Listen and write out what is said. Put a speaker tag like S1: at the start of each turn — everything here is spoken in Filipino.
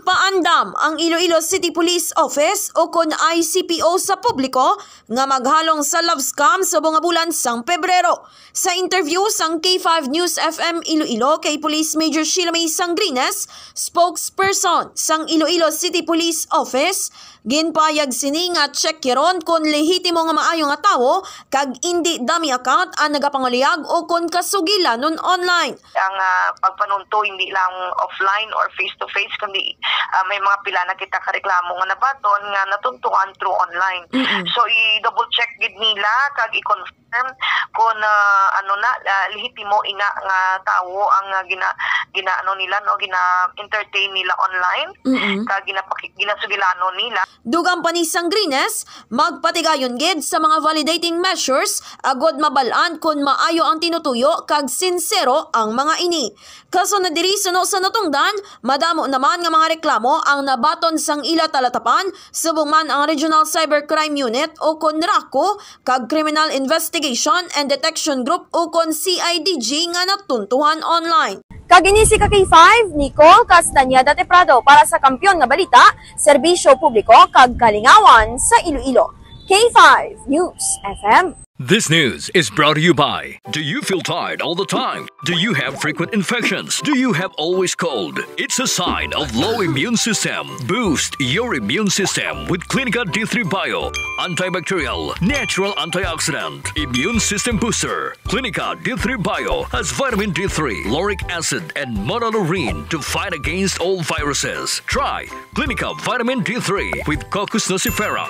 S1: Nagpaandam ang Iloilo City Police Office o kon Icpo sa publiko nga maghalong sa love scam subong nga bulan sang Pebrero. Sa interview sang K5 News FM Iloilo kay Police Major Sheila May Sangrines, spokesperson sang Iloilo City Police Office, ginpayag sini nga check kiron kon lehitimo nga maayo nga tawo kag indi dami account ang nagapanguliag o kon kasugilan nun online.
S2: Ang pagpanunto hindi lang offline or face-to-face kundi may mga pila na kita kareklamo nga nabaton nga natuntuan through online. So i-double check gid nila kag i-confirm kung lehitimo ina nga tawo ang ginaano nila no gina-entertain nila online kag ginasugilano nila.
S1: Dugang pa ni Sangrines, magpatigayon gid sa mga validating measures agod mabalaan kung maayo ang tinutuyo kag sincero ang mga ini. Kaso na diri suno sa natungdan, madamo naman nga mga reklamo ang nabaton sang ila talatapan subong man ang Regional Cybercrime Unit o kon RACO kag Criminal Investigation and Detection Group o kon CIDG nga natuntuhan online. Kagini si K5, Nicole Castañeda de Prado para sa Kampiyon nga Balita, Serbisyo Publiko kag Kalingawan sa Iloilo. K5 News FM.
S3: This news is brought to you by: do you feel tired all the time? Do you have frequent infections? Do you have always cold? It's a sign of low immune system. Boost your immune system with Clinica D3 Bio, antibacterial, natural antioxidant, immune system booster. Clinica D3 Bio has vitamin D3, lauric acid, and monolurine to fight against all viruses. Try Clinica Vitamin D3 with Coccus nocifera.